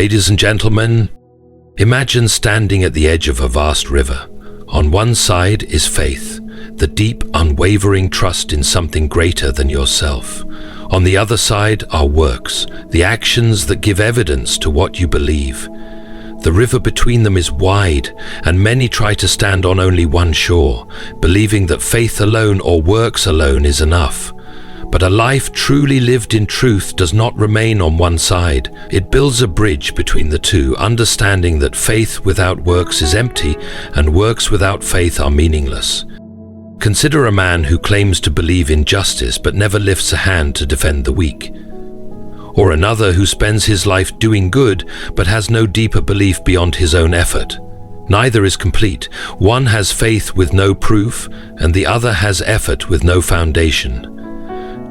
Ladies and gentlemen, imagine standing at the edge of a vast river. On one side is faith, the deep, unwavering trust in something greater than yourself. On the other side are works, the actions that give evidence to what you believe. The river between them is wide, and many try to stand on only one shore, believing that faith alone or works alone is enough. But a life truly lived in truth does not remain on one side. It builds a bridge between the two, understanding that faith without works is empty, and works without faith are meaningless. Consider a man who claims to believe in justice but never lifts a hand to defend the weak. Or another who spends his life doing good but has no deeper belief beyond his own effort. Neither is complete. One has faith with no proof, and the other has effort with no foundation.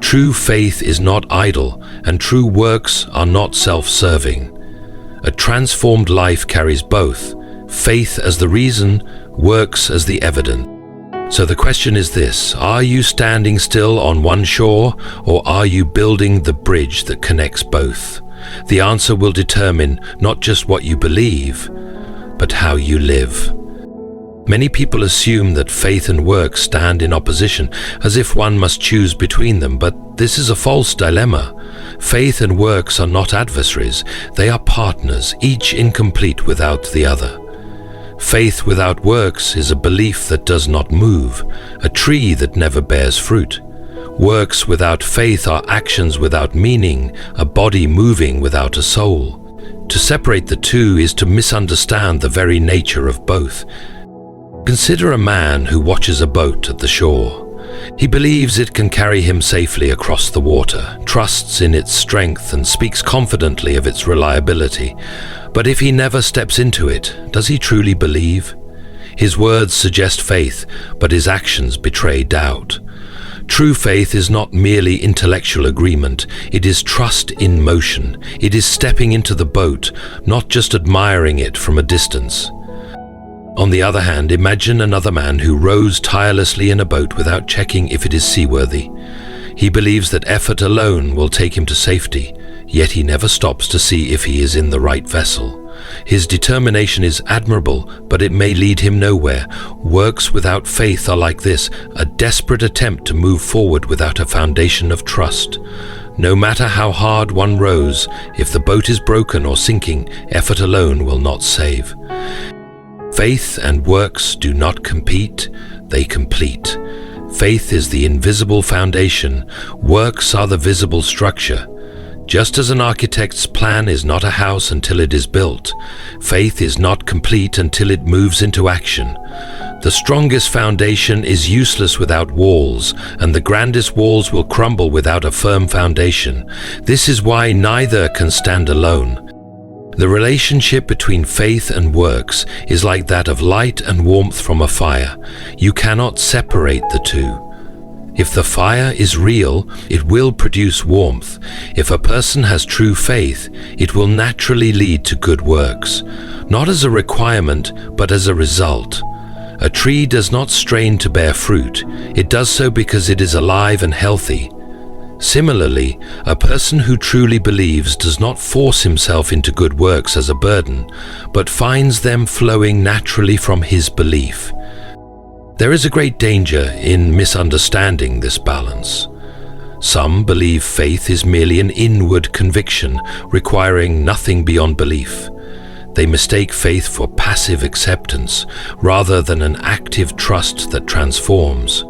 True faith is not idle, and true works are not self-serving. A transformed life carries both, faith as the reason, works as the evidence. So the question is this: are you standing still on one shore, or are you building the bridge that connects both? The answer will determine not just what you believe, but how you live. Many people assume that faith and work stand in opposition, as if one must choose between them, but this is a false dilemma. Faith and works are not adversaries, they are partners, each incomplete without the other. Faith without works is a belief that does not move, a tree that never bears fruit. Works without faith are actions without meaning, a body moving without a soul. To separate the two is to misunderstand the very nature of both. Consider a man who watches a boat at the shore. He believes it can carry him safely across the water, trusts in its strength, and speaks confidently of its reliability. But if he never steps into it, does he truly believe? His words suggest faith, but his actions betray doubt. True faith is not merely intellectual agreement, it is trust in motion. It is stepping into the boat, not just admiring it from a distance. On the other hand, imagine another man who rows tirelessly in a boat without checking if it is seaworthy. He believes that effort alone will take him to safety, yet he never stops to see if he is in the right vessel. His determination is admirable, but it may lead him nowhere. Works without faith are like this, a desperate attempt to move forward without a foundation of trust. No matter how hard one rows, if the boat is broken or sinking, effort alone will not save. Faith and works do not compete, they complete. Faith is the invisible foundation, works are the visible structure. Just as an architect's plan is not a house until it is built, faith is not complete until it moves into action. The strongest foundation is useless without walls, and the grandest walls will crumble without a firm foundation. This is why neither can stand alone. The relationship between faith and works is like that of light and warmth from a fire. You cannot separate the two. If the fire is real, it will produce warmth. If a person has true faith, it will naturally lead to good works, not as a requirement, but as a result. A tree does not strain to bear fruit. It does so because it is alive and healthy. Similarly, a person who truly believes does not force himself into good works as a burden, but finds them flowing naturally from his belief. There is a great danger in misunderstanding this balance. Some believe faith is merely an inward conviction, requiring nothing beyond belief. They mistake faith for passive acceptance, rather than an active trust that transforms.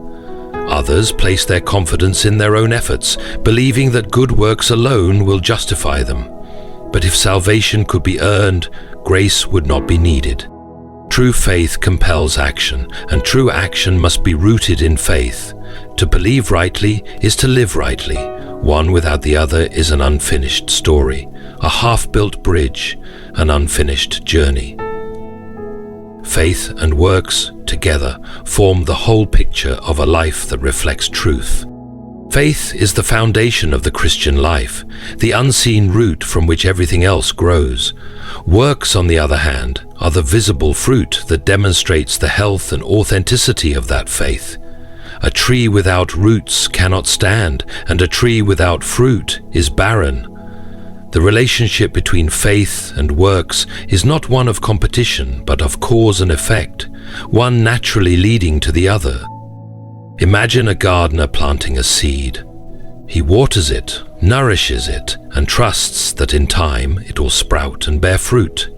Others place their confidence in their own efforts, believing that good works alone will justify them. But if salvation could be earned, grace would not be needed. True faith compels action, and true action must be rooted in faith. To believe rightly is to live rightly. One without the other is an unfinished story, a half-built bridge, an unfinished journey. Faith and works, together, form the whole picture of a life that reflects truth. Faith is the foundation of the Christian life, the unseen root from which everything else grows. Works, on the other hand, are the visible fruit that demonstrates the health and authenticity of that faith. A tree without roots cannot stand, and a tree without fruit is barren. The relationship between faith and works is not one of competition, but of cause and effect, one naturally leading to the other. Imagine a gardener planting a seed. He waters it, nourishes it, and trusts that in time it will sprout and bear fruit.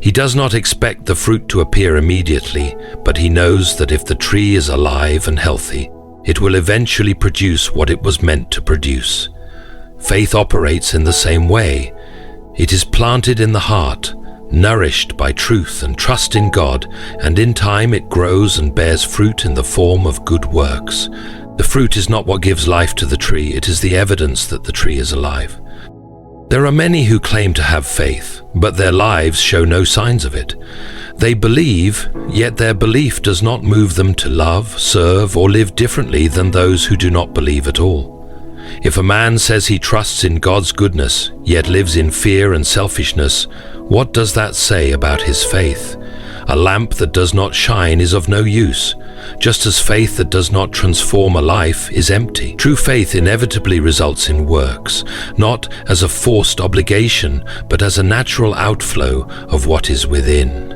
He does not expect the fruit to appear immediately, but he knows that if the tree is alive and healthy, it will eventually produce what it was meant to produce. Faith operates in the same way. It is planted in the heart, nourished by truth and trust in God, and in time it grows and bears fruit in the form of good works. The fruit is not what gives life to the tree, it is the evidence that the tree is alive. There are many who claim to have faith, but their lives show no signs of it. They believe, yet their belief does not move them to love, serve, or live differently than those who do not believe at all. If a man says he trusts in God's goodness, yet lives in fear and selfishness, what does that say about his faith? A lamp that does not shine is of no use, just as faith that does not transform a life is empty. True faith inevitably results in works, not as a forced obligation, but as a natural outflow of what is within.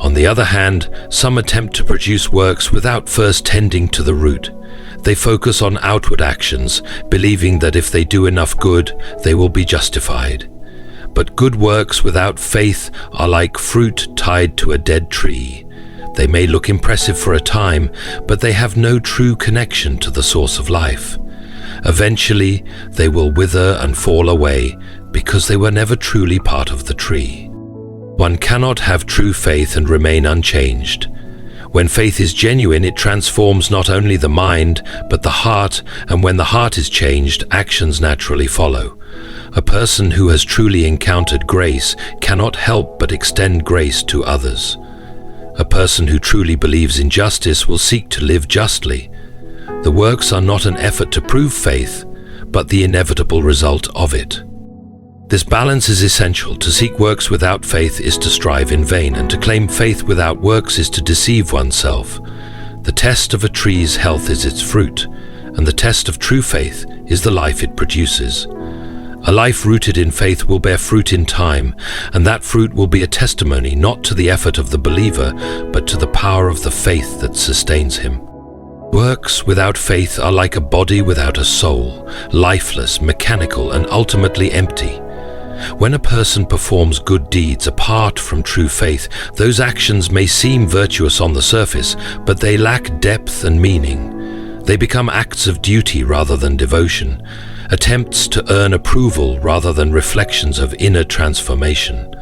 On the other hand, some attempt to produce works without first tending to the root. They focus on outward actions, believing that if they do enough good, they will be justified. But good works without faith are like fruit tied to a dead tree. They may look impressive for a time, but they have no true connection to the source of life. Eventually, they will wither and fall away because they were never truly part of the tree. One cannot have true faith and remain unchanged. When faith is genuine, it transforms not only the mind, but the heart, and when the heart is changed, actions naturally follow. A person who has truly encountered grace cannot help but extend grace to others. A person who truly believes in justice will seek to live justly. The works are not an effort to prove faith, but the inevitable result of it. This balance is essential. To seek works without faith is to strive in vain, and to claim faith without works is to deceive oneself. The test of a tree's health is its fruit, and the test of true faith is the life it produces. A life rooted in faith will bear fruit in time, and that fruit will be a testimony not to the effort of the believer, but to the power of the faith that sustains him. Works without faith are like a body without a soul, lifeless, mechanical, and ultimately empty. When a person performs good deeds apart from true faith, those actions may seem virtuous on the surface, but they lack depth and meaning. They become acts of duty rather than devotion, attempts to earn approval rather than reflections of inner transformation.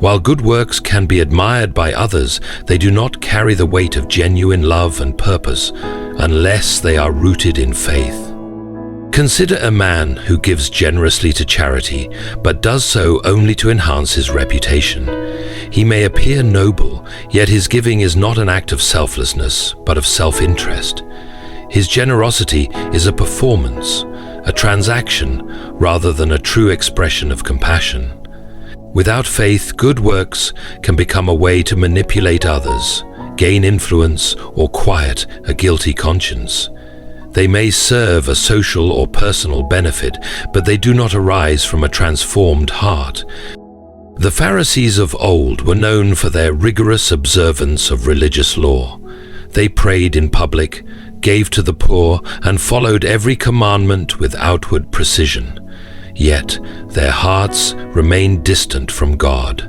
While good works can be admired by others, they do not carry the weight of genuine love and purpose unless they are rooted in faith. Consider a man who gives generously to charity, but does so only to enhance his reputation. He may appear noble, yet his giving is not an act of selflessness, but of self-interest. His generosity is a performance, a transaction, rather than a true expression of compassion. Without faith, good works can become a way to manipulate others, gain influence, or quiet a guilty conscience. They may serve a social or personal benefit, but they do not arise from a transformed heart. The Pharisees of old were known for their rigorous observance of religious law. They prayed in public, gave to the poor, and followed every commandment with outward precision. Yet their hearts remained distant from God.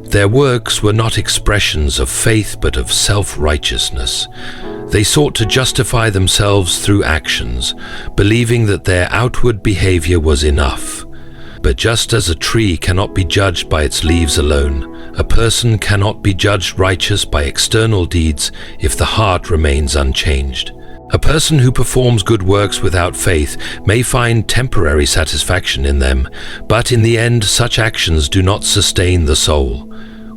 Their works were not expressions of faith but of self-righteousness. They sought to justify themselves through actions, believing that their outward behavior was enough. But just as a tree cannot be judged by its leaves alone, a person cannot be judged righteous by external deeds if the heart remains unchanged. A person who performs good works without faith may find temporary satisfaction in them, but in the end such actions do not sustain the soul.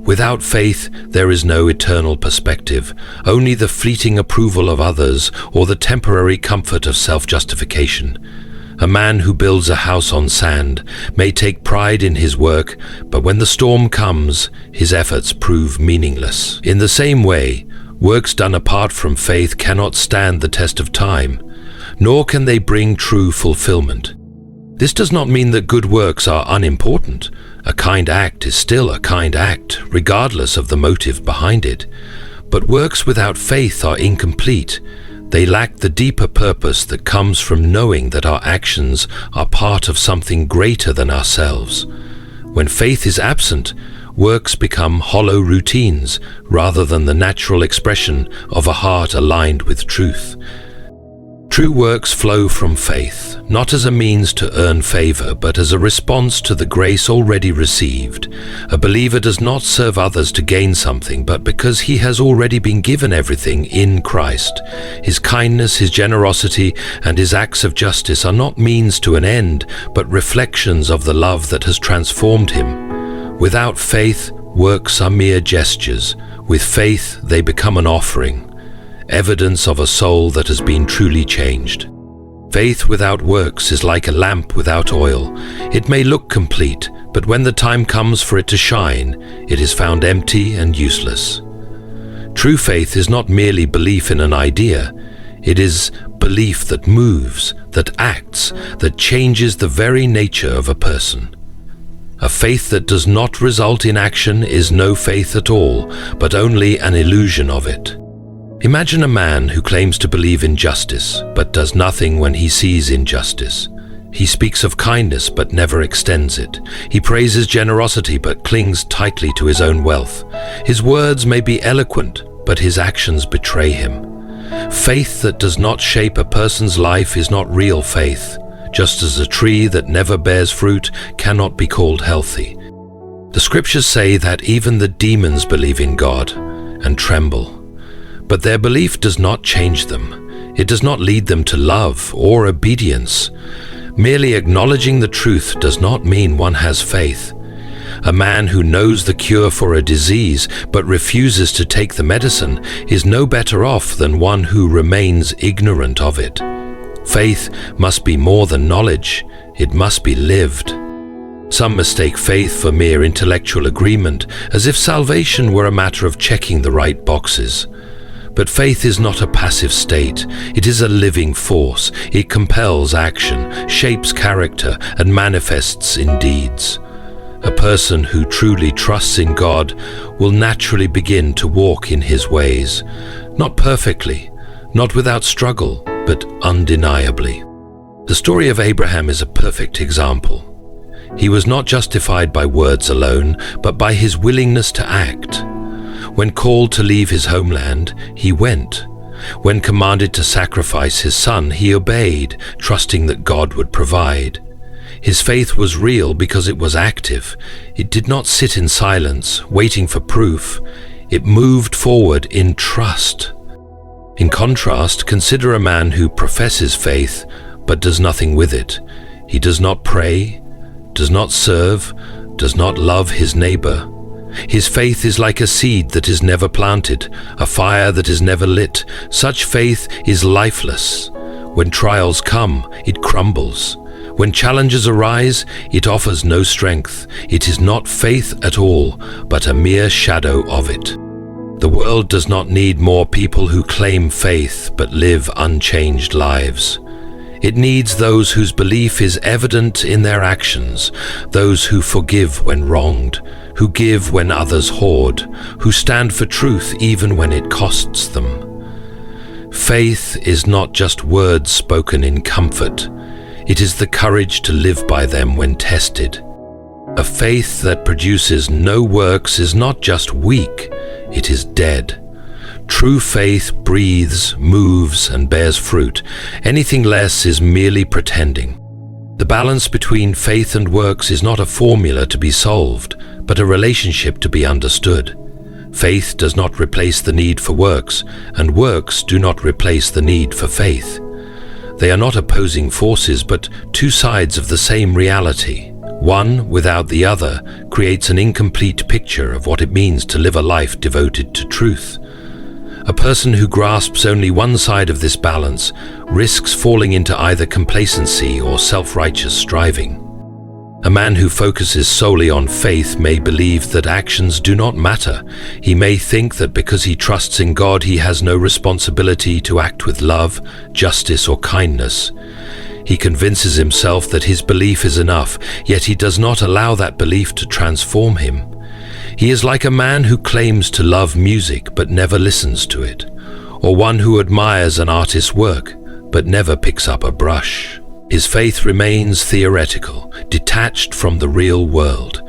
Without faith, there is no eternal perspective, only the fleeting approval of others or the temporary comfort of self-justification. A man who builds a house on sand may take pride in his work, but when the storm comes, his efforts prove meaningless. In the same way, works done apart from faith cannot stand the test of time, nor can they bring true fulfillment. This does not mean that good works are unimportant. A kind act is still a kind act, regardless of the motive behind it. But works without faith are incomplete. They lack the deeper purpose that comes from knowing that our actions are part of something greater than ourselves. When faith is absent, works become hollow routines rather than the natural expression of a heart aligned with truth. True works flow from faith, not as a means to earn favor, but as a response to the grace already received. A believer does not serve others to gain something, but because he has already been given everything in Christ. His kindness, his generosity, and his acts of justice are not means to an end, but reflections of the love that has transformed him. Without faith, works are mere gestures. With faith, they become an offering. Evidence of a soul that has been truly changed. Faith without works is like a lamp without oil. It may look complete, but when the time comes for it to shine, it is found empty and useless. True faith is not merely belief in an idea. It is belief that moves, that acts, that changes the very nature of a person. A faith that does not result in action is no faith at all, but only an illusion of it. Imagine a man who claims to believe in justice, but does nothing when he sees injustice. He speaks of kindness, but never extends it. He praises generosity, but clings tightly to his own wealth. His words may be eloquent, but his actions betray him. Faith that does not shape a person's life is not real faith, just as a tree that never bears fruit cannot be called healthy. The scriptures say that even the demons believe in God and tremble. But their belief does not change them. It does not lead them to love or obedience. Merely acknowledging the truth does not mean one has faith. A man who knows the cure for a disease but refuses to take the medicine is no better off than one who remains ignorant of it. Faith must be more than knowledge. It must be lived. Some mistake faith for mere intellectual agreement, as if salvation were a matter of checking the right boxes. But faith is not a passive state. It is a living force. It compels action, shapes character, and manifests in deeds. A person who truly trusts in God will naturally begin to walk in His ways. Not perfectly, not without struggle, but undeniably. The story of Abraham is a perfect example. He was not justified by words alone, but by his willingness to act. When called to leave his homeland, he went. When commanded to sacrifice his son, he obeyed, trusting that God would provide. His faith was real because it was active. It did not sit in silence, waiting for proof. It moved forward in trust. In contrast, consider a man who professes faith, but does nothing with it. He does not pray, does not serve, does not love his neighbor. His faith is like a seed that is never planted, a fire that is never lit. Such faith is lifeless. When trials come, it crumbles. When challenges arise, it offers no strength. It is not faith at all, but a mere shadow of it. The world does not need more people who claim faith but live unchanged lives. It needs those whose belief is evident in their actions, those who forgive when wronged, who give when others hoard, who stand for truth even when it costs them. Faith is not just words spoken in comfort. It is the courage to live by them when tested. A faith that produces no works is not just weak, it is dead. True faith breathes, moves, and bears fruit. Anything less is merely pretending. The balance between faith and works is not a formula to be solved, but a relationship to be understood. Faith does not replace the need for works, and works do not replace the need for faith. They are not opposing forces, but two sides of the same reality. One without the other creates an incomplete picture of what it means to live a life devoted to truth. A person who grasps only one side of this balance risks falling into either complacency or self-righteous striving. A man who focuses solely on faith may believe that actions do not matter. He may think that because he trusts in God, he has no responsibility to act with love, justice, or kindness. He convinces himself that his belief is enough, yet he does not allow that belief to transform him. He is like a man who claims to love music but never listens to it, or one who admires an artist's work but never picks up a brush. His faith remains theoretical, detached from the real world.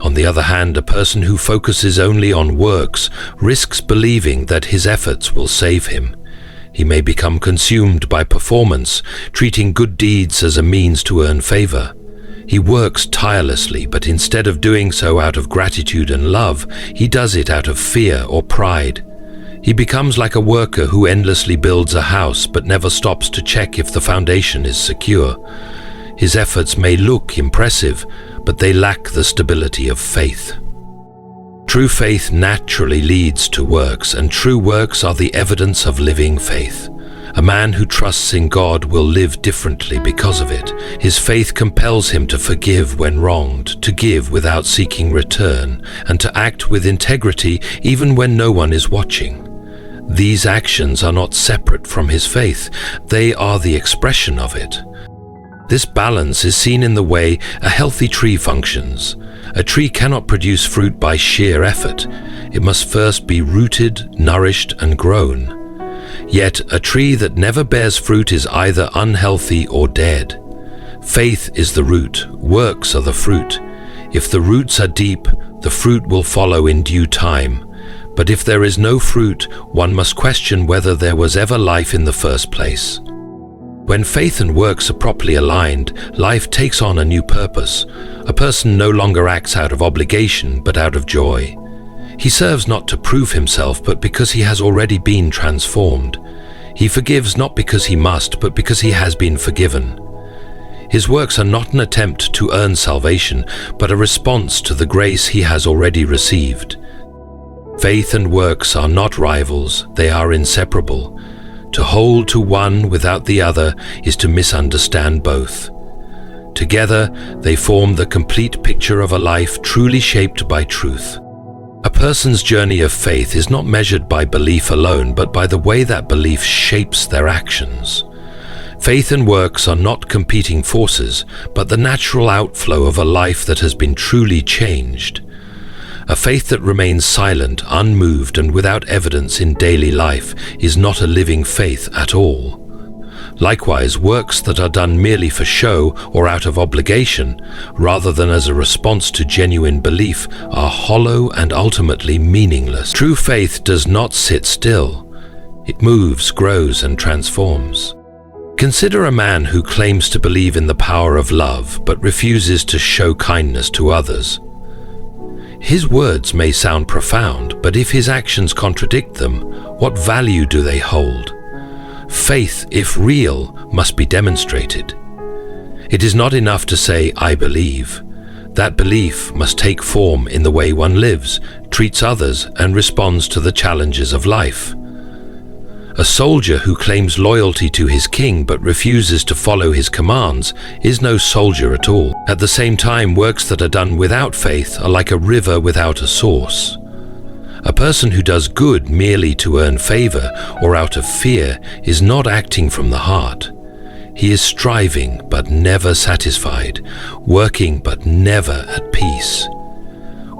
On the other hand, a person who focuses only on works risks believing that his efforts will save him. He may become consumed by performance, treating good deeds as a means to earn favor. He works tirelessly, but instead of doing so out of gratitude and love, he does it out of fear or pride. He becomes like a worker who endlessly builds a house but never stops to check if the foundation is secure. His efforts may look impressive, but they lack the stability of faith. True faith naturally leads to works, and true works are the evidence of living faith. A man who trusts in God will live differently because of it. His faith compels him to forgive when wronged, to give without seeking return, and to act with integrity even when no one is watching. These actions are not separate from his faith, they are the expression of it. This balance is seen in the way a healthy tree functions. A tree cannot produce fruit by sheer effort. It must first be rooted, nourished, and grown. Yet a tree that never bears fruit is either unhealthy or dead. Faith is the root, works are the fruit. If the roots are deep, the fruit will follow in due time. But if there is no fruit, one must question whether there was ever life in the first place. When faith and works are properly aligned, life takes on a new purpose. A person no longer acts out of obligation, but out of joy. He serves not to prove himself, but because he has already been transformed. He forgives not because he must, but because he has been forgiven. His works are not an attempt to earn salvation, but a response to the grace he has already received. Faith and works are not rivals, they are inseparable. To hold to one without the other is to misunderstand both. Together, they form the complete picture of a life truly shaped by truth. A person's journey of faith is not measured by belief alone, but by the way that belief shapes their actions. Faith and works are not competing forces, but the natural outflow of a life that has been truly changed. A faith that remains silent, unmoved, and without evidence in daily life is not a living faith at all. Likewise, works that are done merely for show or out of obligation, rather than as a response to genuine belief, are hollow and ultimately meaningless. True faith does not sit still. It moves, grows, and transforms. Consider a man who claims to believe in the power of love, but refuses to show kindness to others. His words may sound profound, but if his actions contradict them, what value do they hold? Faith, if real, must be demonstrated. It is not enough to say, "I believe." That belief must take form in the way one lives, treats others, and responds to the challenges of life. A soldier who claims loyalty to his king but refuses to follow his commands is no soldier at all. At the same time, works that are done without faith are like a river without a source. A person who does good merely to earn favor or out of fear is not acting from the heart. He is striving but never satisfied, working but never at peace.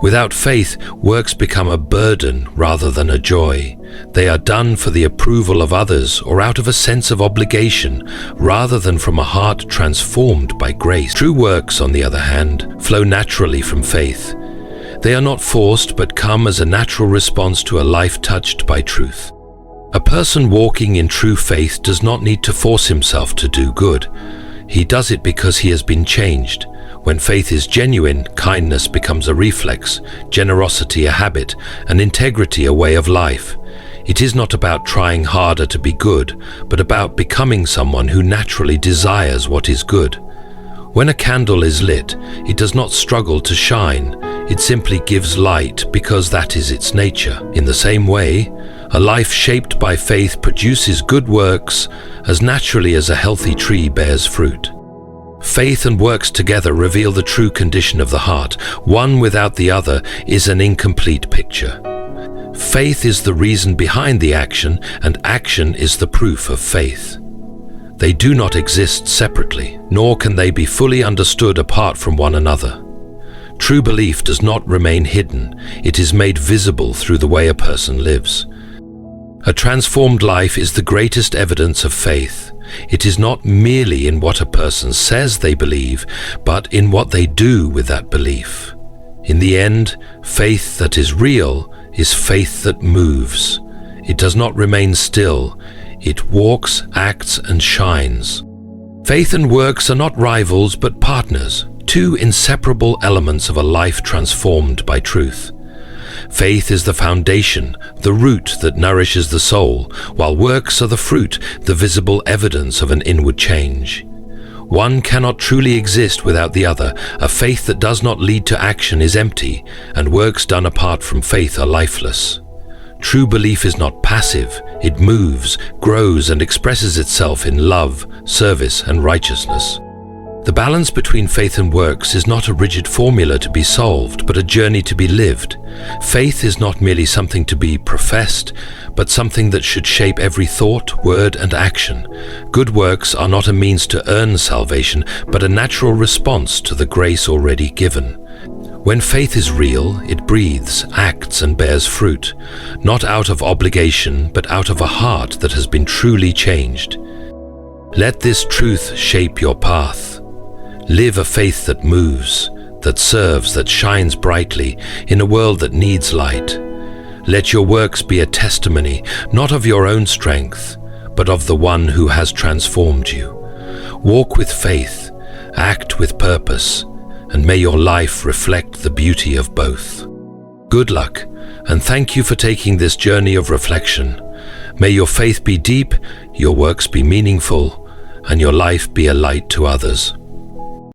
Without faith, works become a burden rather than a joy. They are done for the approval of others or out of a sense of obligation, rather than from a heart transformed by grace. True works, on the other hand, flow naturally from faith. They are not forced, but come as a natural response to a life touched by truth. A person walking in true faith does not need to force himself to do good. He does it because he has been changed. When faith is genuine, kindness becomes a reflex, generosity a habit, and integrity a way of life. It is not about trying harder to be good, but about becoming someone who naturally desires what is good. When a candle is lit, it does not struggle to shine. It simply gives light because that is its nature. In the same way, a life shaped by faith produces good works as naturally as a healthy tree bears fruit. Faith and works together reveal the true condition of the heart. One without the other is an incomplete picture. Faith is the reason behind the action, and action is the proof of faith. They do not exist separately, nor can they be fully understood apart from one another. True belief does not remain hidden, it is made visible through the way a person lives. A transformed life is the greatest evidence of faith. It is not merely in what a person says they believe, but in what they do with that belief. In the end, faith that is real is faith that moves. It does not remain still. It walks, acts, and shines. Faith and works are not rivals, but partners, two inseparable elements of a life transformed by truth. Faith is the foundation, the root that nourishes the soul, while works are the fruit, the visible evidence of an inward change. One cannot truly exist without the other. A faith that does not lead to action is empty, and works done apart from faith are lifeless. True belief is not passive. It moves, grows, and expresses itself in love, service, and righteousness. The balance between faith and works is not a rigid formula to be solved, but a journey to be lived. Faith is not merely something to be professed, but something that should shape every thought, word, and action. Good works are not a means to earn salvation, but a natural response to the grace already given. When faith is real, it breathes, acts, and bears fruit, not out of obligation, but out of a heart that has been truly changed. Let this truth shape your path. Live a faith that moves, that serves, that shines brightly in a world that needs light. Let your works be a testimony, not of your own strength, but of the one who has transformed you. Walk with faith, act with purpose, and may your life reflect the beauty of both. Good luck, and thank you for taking this journey of reflection. May your faith be deep, your works be meaningful, and your life be a light to others.